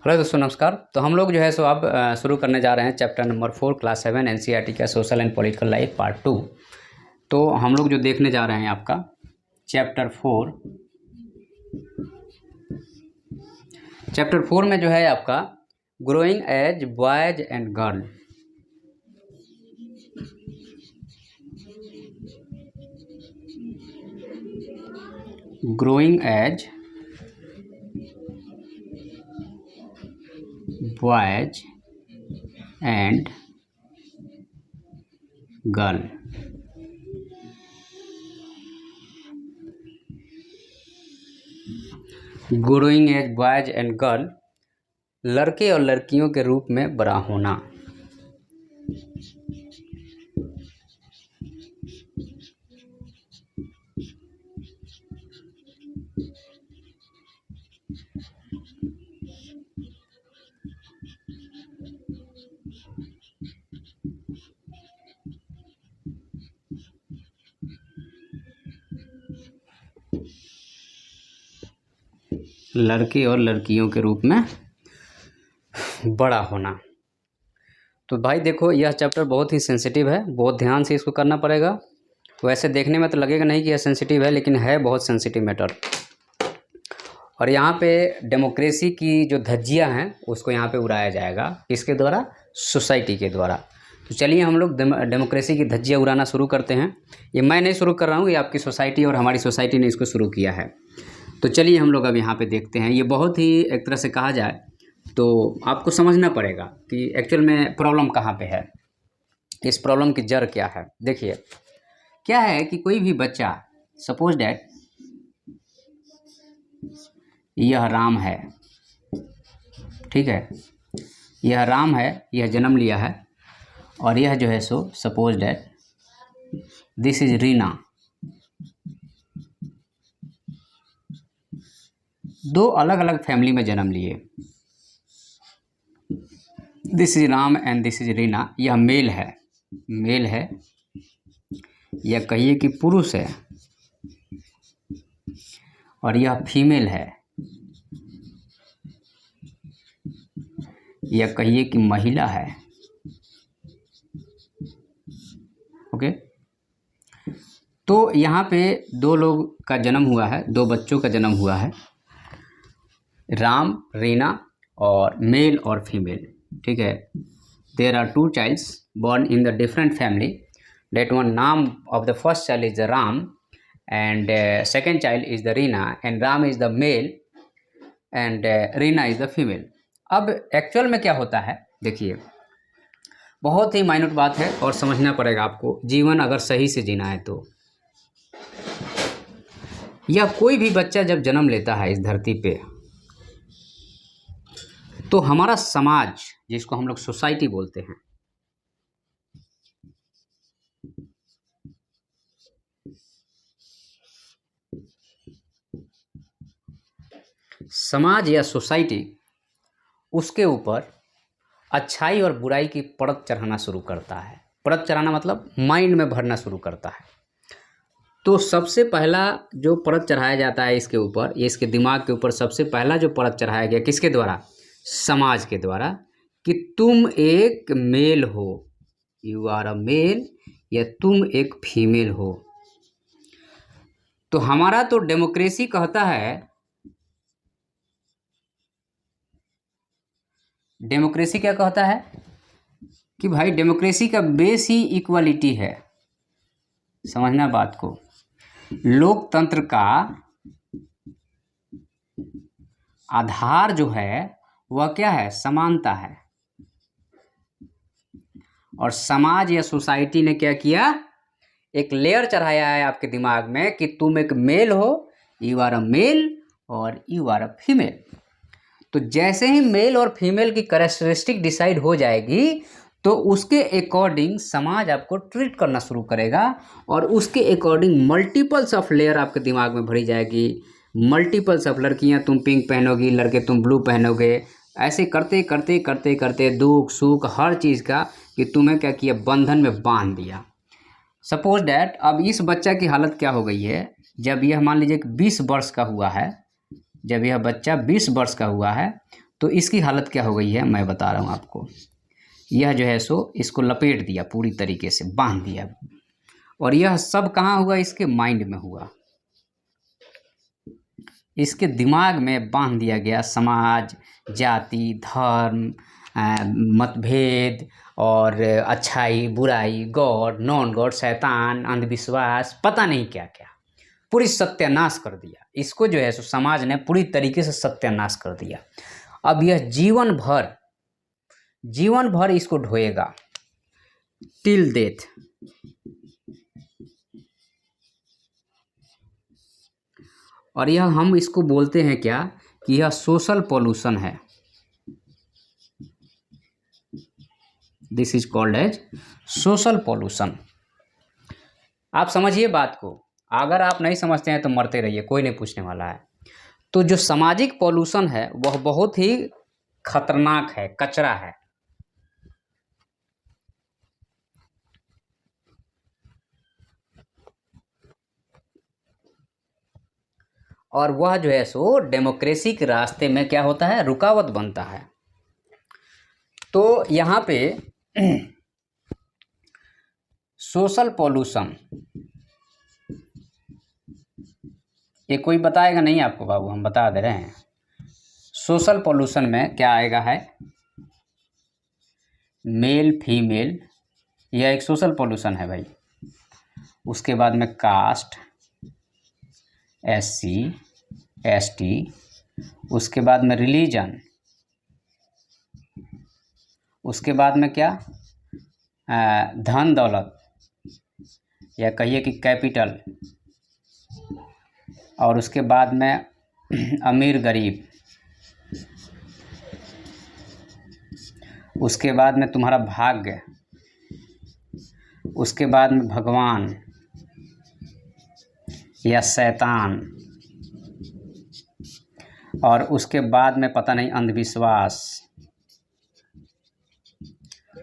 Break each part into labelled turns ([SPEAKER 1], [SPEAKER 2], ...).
[SPEAKER 1] Hello दोस्तों, नमस्कार। तो हम लोग जो है सो अब शुरू करने जा रहे हैं चैप्टर नंबर 4 क्लास 7 एनसीईआरटी का social and political life part 2। तो हम लोग जो देखने जा रहे हैं आपका चैप्टर 4 में जो है आपका growing age boys and girl. Growing age boys and girl. Growing age boys and girl, लड़के और लड़कियों के रूप में बड़ा होना। लड़के और लड़कियों के रूप में बड़ा होना। तो भाई देखो, यह चैप्टर बहुत ही सेंसिटिव है, बहुत ध्यान से इसको करना पड़ेगा। वैसे देखने में तो लगेगा नहीं कि यह सेंसिटिव है, लेकिन है बहुत सेंसिटिव मैटर। और यहाँ पे डेमोक्रेसी की जो धज्जियाँ हैं उसको यहाँ पे उड़ाया जाएगा। किसके द्वारा? सोसाइटी के द्वारा। तो चलिए हम लोग डेमोक्रेसी की धज्जियाँ उड़ाना शुरू करते हैं। ये मैं नहीं शुरू कर रहा हूँ, ये आपकी सोसाइटी और हमारी सोसाइटी ने इसको शुरू किया है। तो चलिए हम लोग अब यहाँ पे देखते हैं। ये बहुत ही एक तरह से कहा जाए तो आपको समझना पड़ेगा कि एक्चुअल में प्रॉब्लम कहाँ पे है, इस प्रॉब्लम की जड़ क्या है। देखिए क्या है कि कोई भी बच्चा, सपोज डैट यह राम है, ठीक है, यह राम है, यह जन्म लिया है, और यह जो है so suppose that this is Reena. दो अलग अलग फैमिली में जन्म लिए। This is Ram and this is Reena. यह मेल है, यह कहिए कि पुरुष है, और यह फीमेल है, यह कहिए कि महिला है। ओके, तो यहाँ पे दो लोग का जन्म हुआ है, दो बच्चों का जन्म हुआ है, राम, रीना, और मेल और फीमेल, ठीक है। There are two childs born in the different family. That one name of the first child is the Ram, and second child is the Reena, and Ram is the male and Reena is the female. अब actual में क्या होता है, देखिए बहुत ही minute बात है और समझना पड़ेगा आपको, जीवन अगर सही से जीना है तो। या कोई भी बच्चा जब जन्म लेता है इस धरती पे, तो हमारा समाज, जिसको हम लोग सोसाइटी बोलते हैं, समाज या सोसाइटी उसके ऊपर अच्छाई और बुराई की परत चढ़ाना शुरू करता है। परत चढ़ाना मतलब माइंड में भरना शुरू करता है। तो सबसे पहला जो परत चढ़ाया जाता है इसके ऊपर, ये इसके दिमाग के ऊपर सबसे पहला जो परत चढ़ाया गया, किसके द्वारा? समाज के द्वारा, कि तुम एक मेल हो, यू आर अ मेल, या तुम एक फीमेल हो। तो हमारा तो डेमोक्रेसी कहता है, डेमोक्रेसी क्या कहता है कि भाई डेमोक्रेसी का बेस ही इक्वालिटी है। समझना बात को। लोकतंत्र का आधार जो है वह क्या है? समानता है। और समाज या सोसाइटी ने क्या किया? एक लेयर चढ़ाया है आपके दिमाग में कि तुम एक मेल हो, यू आर अ मेल, और यू आर अ फीमेल। तो जैसे ही मेल और फीमेल की कैरेक्टरिस्टिक डिसाइड हो जाएगी, तो उसके अकॉर्डिंग समाज आपको ट्रीट करना शुरू करेगा, और उसके अकॉर्डिंग मल्टीपल्स ऑफ लेयर आपके दिमाग में भरी जाएगी। मल्टीपल्स ऑफ, लड़कियां तुम पिंक पहनोगी, लड़के तुम ब्लू पहनोगे, ऐसे करते करते करते करते दुख सुख हर चीज़ का कि तुम्हें क्या किया? बंधन में बांध दिया। सपोज डैट अब इस बच्चा की हालत क्या हो गई है, जब यह मान लीजिए कि 20 वर्ष का हुआ है, जब यह बच्चा 20 वर्ष का हुआ है, तो इसकी हालत क्या हो गई है मैं बता रहा हूँ आपको। यह जो है सो इसको लपेट दिया, पूरी तरीके से बांध दिया, और यह सब कहाँ हुआ? इसके माइंड में हुआ, इसके दिमाग में बांध दिया गया समाज, जाति, धर्म, मतभेद और अच्छाई बुराई, गॉड नॉन गॉड, शैतान, अंधविश्वास, पता नहीं क्या क्या, पूरी सत्यानाश कर दिया। इसको जो है सो समाज ने पूरी तरीके से सत्यानाश कर दिया। अब यह जीवन भर इसको ढोएगा टिल डेथ। और यह हम इसको बोलते हैं क्या कि यह सोशल पॉल्यूशन है। This is called as social pollution. आप समझिए बात को, अगर आप नहीं समझते हैं तो मरते रहिए, कोई नहीं पूछने वाला है। तो जो सामाजिक पॉल्यूशन है वह बहुत ही खतरनाक है, कचरा है। और वह जो है सो डेमोक्रेसी के रास्ते में क्या होता है? रुकावट बनता है। तो यहाँ पे सोशल पॉल्यूशन, ये कोई बताएगा नहीं आपको बाबू, हम बता दे रहे हैं। सोशल पॉल्यूशन में क्या आएगा है? मेल फीमेल, यह एक सोशल पॉल्यूशन है भाई। उसके बाद में कास्ट, SC ST, उसके बाद में रिलीजन, उसके बाद में क्या? धन दौलत, या कहिए कि कैपिटल, और उसके बाद में अमीर गरीब, उसके बाद में तुम्हारा भाग्य, उसके बाद में भगवान या शैतान, और उसके बाद में पता नहीं अंधविश्वास।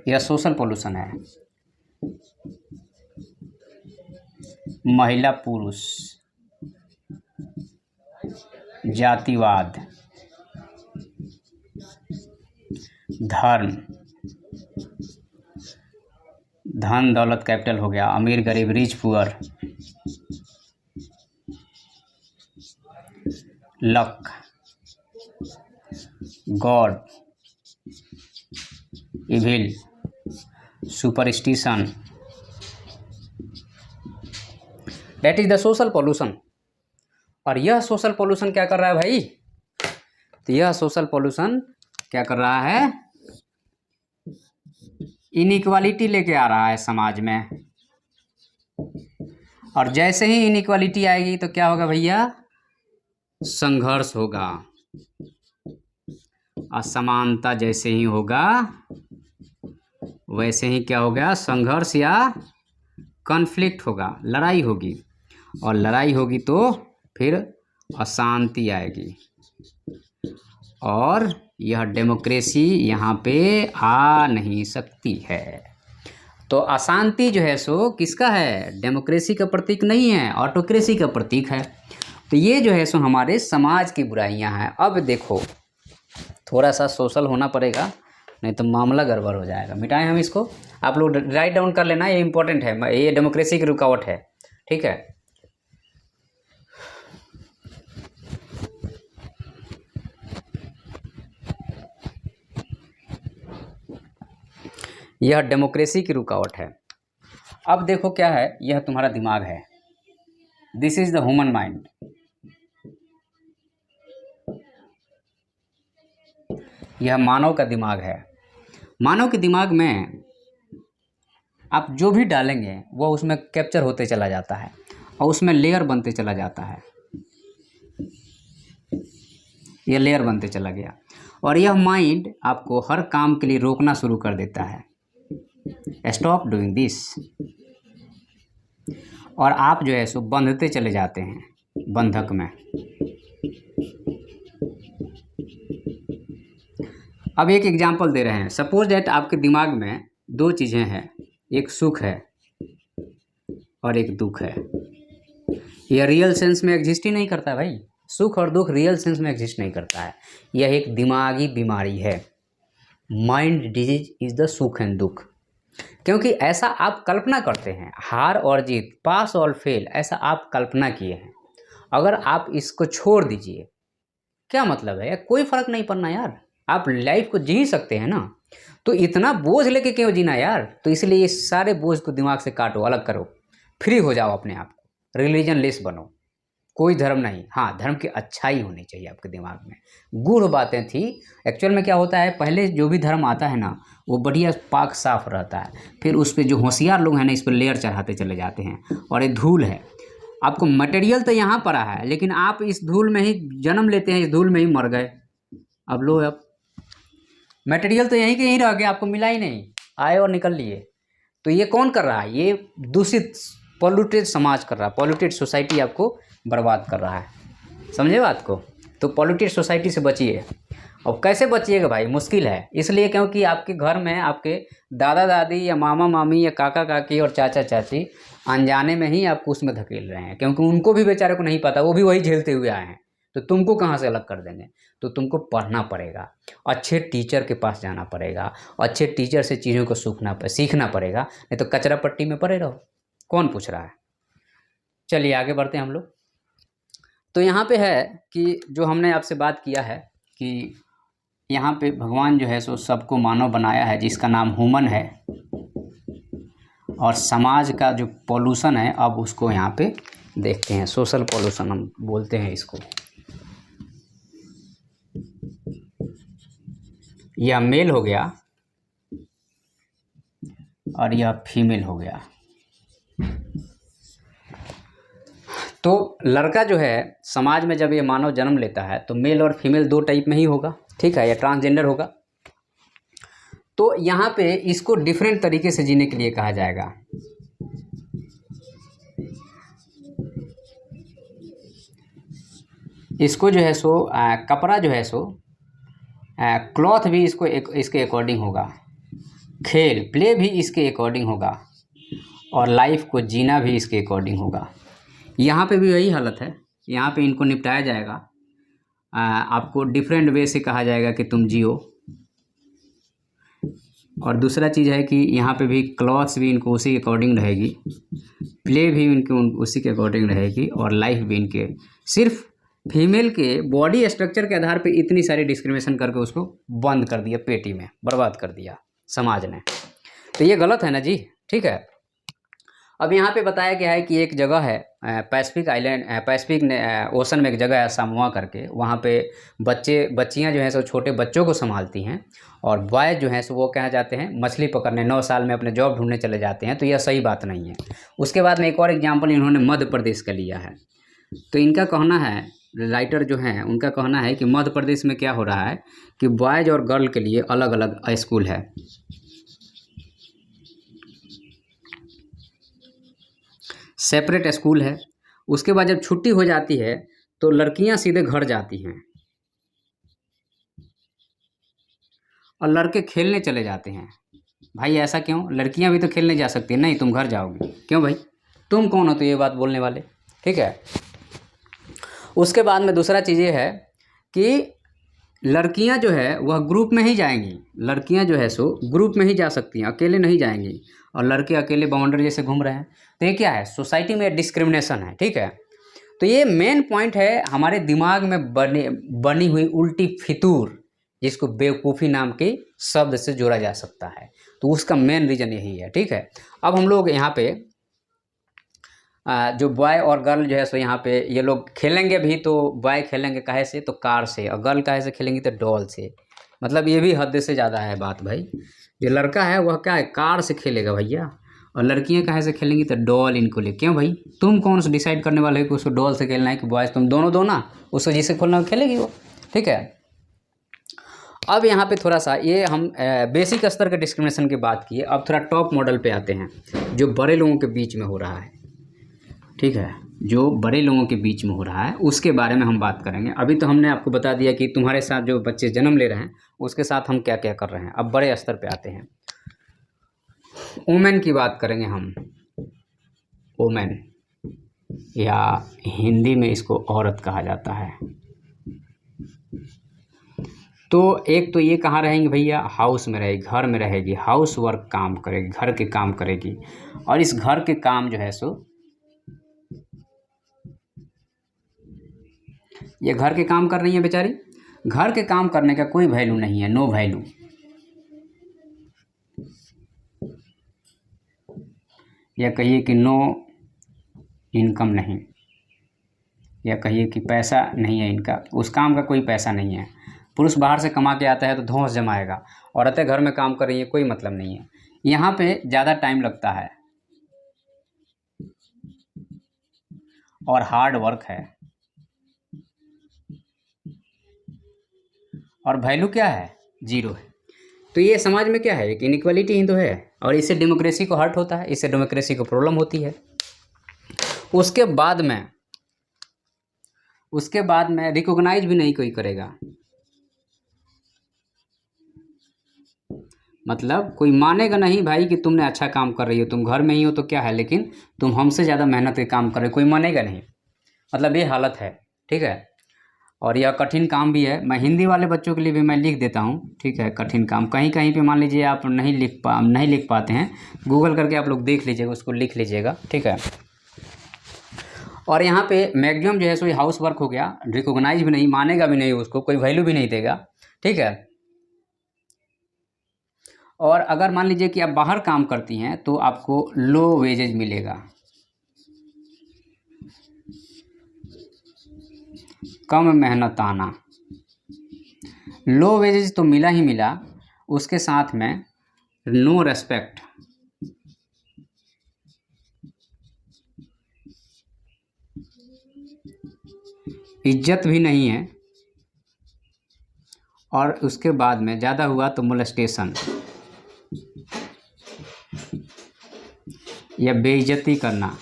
[SPEAKER 1] यह सोशल पॉल्यूशन है। महिला पुरुष, जातिवाद, धर्म, धन दौलत कैपिटल हो गया, अमीर गरीब rich poor, luck, God, evil, superstition, that is the social pollution. और यह सोशल पॉल्यूशन क्या कर रहा है भाई? तो यह सोशल पॉल्यूशन क्या कर रहा है? इनइक्वालिटी लेके आ रहा है समाज में। और जैसे ही इनइक्वालिटी आएगी तो क्या होगा भैया? संघर्ष होगा। असमानता जैसे ही होगा वैसे ही क्या होगा? संघर्ष या कॉन्फ्लिक्ट होगा, लड़ाई होगी। और लड़ाई होगी तो फिर अशांति आएगी, और यह डेमोक्रेसी यहाँ पे आ नहीं सकती है। तो अशांति जो है सो किसका है? डेमोक्रेसी का प्रतीक नहीं है, ऑटोक्रेसी का प्रतीक है। तो ये जो है सो हमारे समाज की बुराइयां हैं। अब देखो, थोड़ा सा सोशल होना पड़ेगा, नहीं तो मामला गड़बड़ हो जाएगा। मिटाएं हम इसको, आप लोग राइट डाउन कर लेना, ये इंपॉर्टेंट है, ये डेमोक्रेसी की रुकावट है, ठीक है। यह डेमोक्रेसी की रुकावट है। अब देखो क्या है, यह तुम्हारा दिमाग है, this is the human mind. यह मानव का दिमाग है। मानव के दिमाग में आप जो भी डालेंगे वो उसमें कैप्चर होते चला जाता है, और उसमें लेयर बनते चला जाता है। यह लेयर बनते चला गया, और यह माइंड आपको हर काम के लिए रोकना शुरू कर देता है, स्टॉप डूइंग दिस। और आप जो है सो बंधते चले जाते हैं बंधक में। अब एक एग्जांपल दे रहे हैं। सपोज दैट आपके दिमाग में दो चीज़ें हैं, एक सुख है और एक दुख है। यह रियल सेंस में एग्जिस्ट ही नहीं करता भाई। सुख और दुख रियल सेंस में एग्जिस्ट नहीं करता है, यह एक दिमागी बीमारी है। माइंड डिजीज इज़ द सुख एंड दुख, क्योंकि ऐसा आप कल्पना करते हैं, हार और जीत, पास और फेल, ऐसा आप कल्पना किए हैं। अगर आप इसको छोड़ दीजिए, क्या मतलब है, कोई फ़र्क नहीं पड़ना यार, आप लाइफ को जी सकते हैं ना, तो इतना बोझ लेके क्यों जीना यार। तो इसलिए ये सारे बोझ को दिमाग से काटो, अलग करो, फ्री हो जाओ अपने आप को, रिलीजन लेस बनो, कोई धर्म नहीं, हाँ धर्म की अच्छाई होनी चाहिए आपके दिमाग में। गूढ़ बातें थी। एक्चुअल में क्या होता है, पहले जो भी धर्म आता है ना वो बढ़िया पाक साफ रहता है, फिर उस पर जो होशियार लोग हैं ना इस पर लेयर चढ़ाते चले जाते हैं, और ये धूल है। आपको मटेरियल तो यहाँ पड़ा है, लेकिन आप इस धूल में ही जन्म लेते हैं, इस धूल में ही मर गए। अब लो, अब मटेरियल तो यहीं के यहीं रह गया, आपको मिला ही नहीं, आए और निकल लिए। तो ये कौन कर रहा है, ये दूषित पॉल्यूटेड समाज कर रहा है, पॉल्यूटेड सोसाइटी आपको बर्बाद कर रहा है, समझे बात को। तो पॉल्यूटेड सोसाइटी से बचिए। और कैसे बचिएगा भाई, मुश्किल है, इसलिए क्योंकि आपके घर में आपके दादा दादी या मामा मामी या काका काकी और चाचा चाची अनजाने में ही आपको उसमें धकेल रहे हैं, क्योंकि उनको भी बेचारे को नहीं पता, वो भी वही झेलते हुए आए हैं। तो तुमको कहाँ से अलग कर देंगे, तो तुमको पढ़ना पड़ेगा, अच्छे टीचर के पास जाना पड़ेगा, अच्छे टीचर से चीज़ों को सीखना पड़ेगा, नहीं तो कचरा पट्टी में पड़े रहो, कौन पूछ रहा है। चलिए आगे बढ़ते हैं हम लोग। तो यहाँ पे है कि जो हमने आपसे बात किया है कि यहाँ पे भगवान जो है सो सबको मानव बनाया है, जिसका नाम ह्यूमन है, और समाज का जो पॉल्यूशन है अब उसको यहाँ पे देखते हैं, सोशल पॉल्यूशन हम बोलते हैं इसको। यह मेल हो गया और यह फीमेल हो गया। तो लड़का जो है समाज में जब ये मानव जन्म लेता है तो मेल और फीमेल दो टाइप में ही होगा, ठीक है, या ट्रांसजेंडर होगा। तो यहाँ पे इसको डिफरेंट तरीके से जीने के लिए कहा जाएगा। इसको जो है सो कपड़ा जो है सो क्लॉथ भी इसको इसके अकॉर्डिंग होगा, खेल प्ले भी इसके अकॉर्डिंग होगा, और लाइफ को जीना भी इसके अकॉर्डिंग होगा। यहाँ पे भी वही हालत है, यहाँ पे इनको निपटाया जाएगा। आपको डिफरेंट वे से कहा जाएगा कि तुम जियो। और दूसरा चीज़ है कि यहाँ पे भी क्लॉथ्स भी इनको उसी के अकॉर्डिंग रहेगी, प्ले भी इनके उसी के अकॉर्डिंग रहेगी, और लाइफ भी इनके। सिर्फ फीमेल के बॉडी स्ट्रक्चर के आधार पे इतनी सारी डिस्क्रिमिनेशन करके उसको बंद कर दिया, पेटी में बर्बाद कर दिया समाज ने। तो ये गलत है ना जी, ठीक है। अब यहाँ पे बताया गया है कि एक जगह है पैसिफिक आइलैंड, पैसिफिक ओशन में एक जगह है सामोआ करके, वहाँ पे बच्चियाँ जो हैं सो छोटे बच्चों को संभालती हैं, और बॉयज जो हैं सो वो कहाँ जाते हैं मछली पकड़ने, 9 साल में अपने जॉब ढूंढने चले जाते हैं। तो यह सही बात नहीं है। उसके बाद में एक और एग्जाम्पल इन्होंने मध्य प्रदेश का लिया है। तो इनका कहना है, राइटर जो हैं उनका कहना है कि मध्य प्रदेश में क्या हो रहा है कि बॉयज और गर्ल के लिए अलग अलग स्कूल है। सेपरेट स्कूल है। उसके बाद जब छुट्टी हो जाती है तो लड़कियां सीधे घर जाती हैं और लड़के खेलने चले जाते हैं। भाई ऐसा क्यों, लड़कियां भी तो खेलने जा सकती हैं। नहीं, तुम घर जाओगी, क्यों भाई, तुम कौन हो तो ये बात बोलने वाले, ठीक है। उसके बाद में दूसरा चीज़ ये है कि लड़कियां जो है वह ग्रुप में ही जाएंगी, लड़कियां जो है सो ग्रुप में ही जा सकती हैं, अकेले नहीं जाएंगी, और लड़के अकेले बाउंड्री जैसे घूम रहे हैं। तो ये क्या है, सोसाइटी में डिस्क्रिमिनेशन है, ठीक है। तो ये मेन पॉइंट है हमारे दिमाग में बनी हुई उल्टी फितूर, जिसको बेवकूफ़ी नाम के शब्द से जोड़ा जा सकता है। तो उसका मेन रीज़न यही है, ठीक है। अब हम लोग यहाँ पे जो बॉय और गर्ल जो है सो यहाँ पे ये लोग खेलेंगे भी, तो बॉय खेलेंगे काहे से, तो कार से, और गर्ल काहे से खेलेंगी तो डॉल से। मतलब ये भी हद से ज़्यादा है बात भाई। जो लड़का है वह क्या है, कार से खेलेगा भैया, और लड़कियाँ काहे से खेलेंगी तो डॉल इनको ले। क्यों भाई, तुम कौन सा डिसाइड करने वाले हो कि उसको डॉल से खेलना है कि बॉयज़, तुम दोनों दो ना, उसको जिससे खोलना खेलेगी वो, ठीक है। अब यहाँ पे थोड़ा सा ये हम बेसिक स्तर के डिस्क्रिमिनेशन की बात किए, अब थोड़ा टॉप मॉडल पे आते हैं जो बड़े लोगों के बीच में हो रहा है, ठीक है। जो बड़े लोगों के बीच में हो रहा है उसके बारे में हम बात करेंगे। अभी तो हमने आपको बता दिया कि तुम्हारे साथ जो बच्चे जन्म ले रहे हैं उसके साथ हम क्या क्या कर रहे हैं। अब बड़े स्तर पे आते हैं, वुमेन की बात करेंगे हम। वुमेन या हिंदी में इसको औरत कहा जाता है। तो एक तो ये कहाँ रहेंगी भैया, हाउस में रहेगी, घर में रहेगी, हाउस वर्क काम करेगी, घर के काम करेगी। और इस घर के काम जो है सो ये घर के काम कर रही है बेचारी। घर के काम करने का कोई वैल्यू नहीं है, नो वैल्यू। या कहिए कि नो इनकम नहीं, या कहिए कि पैसा नहीं है इनका, उस काम का कोई पैसा नहीं है। पुरुष बाहर से कमा के आता है तो धौंस जमाएगा, औरतें घर में काम कर रही है, कोई मतलब नहीं है। यहाँ पे ज़्यादा टाइम लगता है और हार्ड वर्क है। और वैल्यू क्या है, जीरो है। तो ये समाज में क्या है, एक इनइक्वालिटी ही तो है, और इससे डेमोक्रेसी को हर्ट होता है, इससे डेमोक्रेसी को प्रॉब्लम होती है। उसके बाद में रिकॉग्नाइज भी नहीं कोई करेगा, मतलब कोई मानेगा नहीं भाई कि तुमने अच्छा काम कर रही हो, तुम घर में ही हो तो क्या है, लेकिन तुम हमसे ज़्यादा मेहनत के काम कर रहे हो, कोई मानेगा नहीं। मतलब ये हालत है, ठीक है। और यह कठिन काम भी है। मैं हिंदी वाले बच्चों के लिए भी मैं लिख देता हूँ, ठीक है। कठिन काम कहीं कहीं पे मान लीजिए आप नहीं लिख पाते हैं, गूगल करके आप लोग देख लीजिएगा, उसको लिख लीजिएगा, ठीक है। और यहाँ पे मैक्सिमम जो है सो हाउस वर्क हो गया, रिकॉग्नाइज भी नहीं, मानेगा भी नहीं, उसको कोई वैल्यू भी नहीं देगा, ठीक है। और अगर मान लीजिए कि आप बाहर काम करती हैं तो आपको लो वेजेज मिलेगा, कम मेहनताना। लो वेजेज तो मिला ही मिला, उसके साथ में नो रेस्पेक्ट, इज्जत भी नहीं है। और उसके बाद में ज़्यादा हुआ तो मोलेस्टेशन या बेइज्जती करना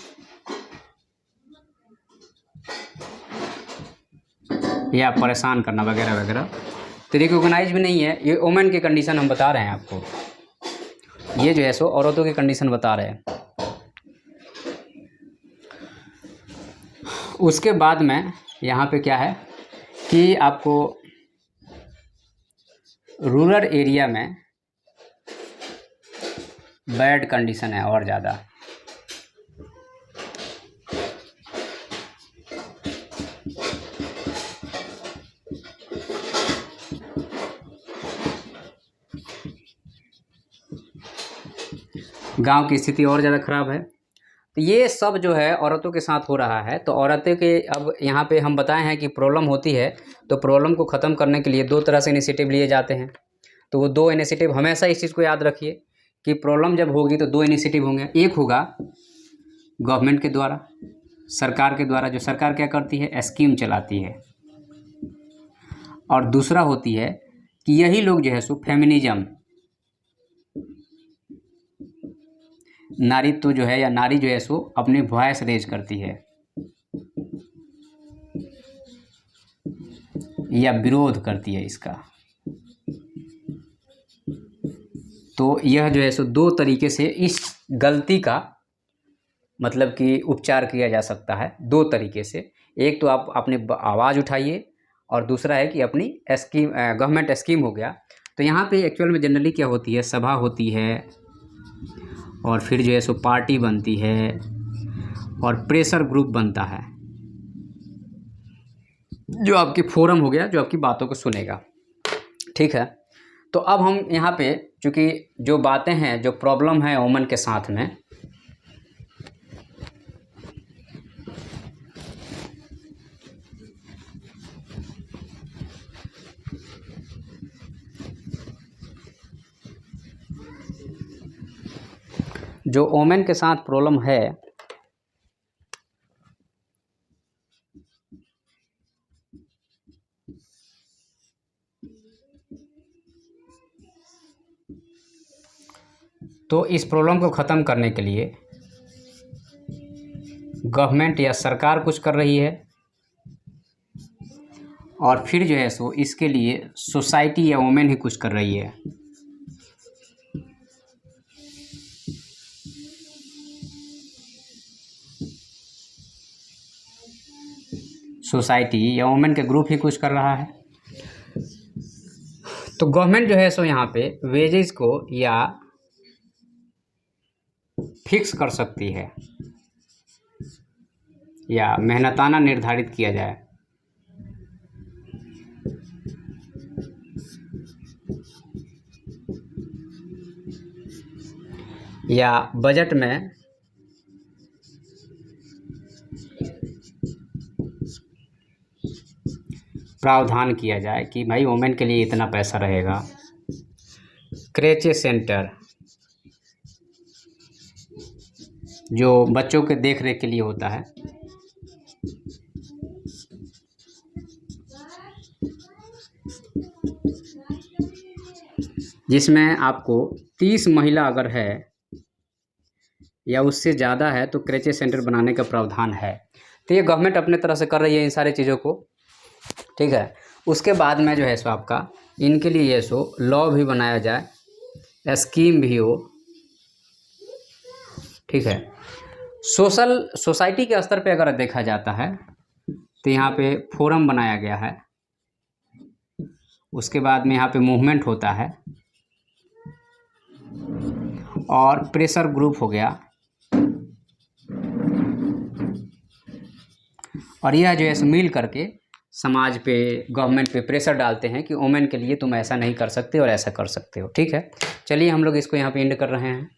[SPEAKER 1] या परेशान करना वगैरह वगैरह, तो रिकॉग्नाइज भी नहीं है। ये वोमेन की कंडीशन हम बता रहे हैं आपको, ये जो है सो औरतों की कंडीशन बता रहे हैं। उसके बाद में यहाँ पे क्या है कि आपको रूरल एरिया में बैड कंडीशन है और ज़्यादा। गांव की स्थिति और ज़्यादा ख़राब है। तो ये सब जो है औरतों के साथ हो रहा है। तो औरतें के अब यहाँ पे हम बताए हैं कि प्रॉब्लम होती है, तो प्रॉब्लम को ख़त्म करने के लिए दो तरह से इनिशिएटिव लिए जाते हैं। तो वो दो इनिशिएटिव, हमेशा इस चीज़ को याद रखिए कि प्रॉब्लम जब होगी तो दो इनिशिएटिव होंगे। एक होगा गवर्नमेंट के द्वारा, सरकार के द्वारा, जो सरकार क्या करती है, स्कीम चलाती है। और दूसरा होती है कि यही लोग जो है सो फेमिनिज्म, नारीत्व जो है या नारी जो है सो अपनी वॉइस रेज करती है या विरोध करती है इसका। तो यह जो है सो दो तरीके से इस गलती का मतलब कि उपचार किया जा सकता है, दो तरीके से। एक तो आप अपनी आवाज़ उठाइए, और दूसरा है कि अपनी स्कीम, गवर्नमेंट स्कीम हो गया। तो यहाँ पे एक्चुअल में जनरली क्या होती है, सभा होती है, और फिर जो है सो पार्टी बनती है, और प्रेशर ग्रुप बनता है, जो आपकी फोरम हो गया, जो आपकी बातों को सुनेगा, ठीक है। तो अब हम यहाँ पे चूँकि जो बातें हैं, जो प्रॉब्लम है वुमन के साथ में, जो वुमेन के साथ प्रॉब्लम है, तो इस प्रॉब्लम को ख़त्म करने के लिए गवर्नमेंट या सरकार कुछ कर रही है, और फिर जो है सो इसके लिए सोसाइटी या वुमेन ही कुछ कर रही है। सोसाइटी या वुमेन के ग्रुप ही कुछ कर रहा है। तो गवर्नमेंट जो है सो यहाँ पे वेजेस को या फिक्स कर सकती है या मेहनताना निर्धारित किया जाए। या बजट में प्रावधान किया जाए कि भाई वुमेन के लिए इतना पैसा रहेगा। क्रेचे सेंटर जो बच्चों के देख रेख के लिए होता है, जिसमें आपको 30 महिला अगर है या उससे ज़्यादा है तो क्रेचे सेंटर बनाने का प्रावधान है। तो ये गवर्नमेंट अपने तरह से कर रही है इन सारी चीज़ों को, ठीक है। उसके बाद में जो है सो आपका इनके लिए ये सो लॉ भी बनाया जाए, स्कीम भी हो, ठीक है। सोसाइटी के स्तर पे अगर देखा जाता है तो यहाँ पे फोरम बनाया गया है। उसके बाद में यहाँ पे मूवमेंट होता है और प्रेशर ग्रुप हो गया, और यह जो है मिल करके समाज पे, गवर्नमेंट पे प्रेशर डालते हैं कि वुमेन के लिए तुम ऐसा नहीं कर सकते और ऐसा कर सकते हो, ठीक है। चलिए हम लोग इसको यहाँ पे एंड कर रहे हैं।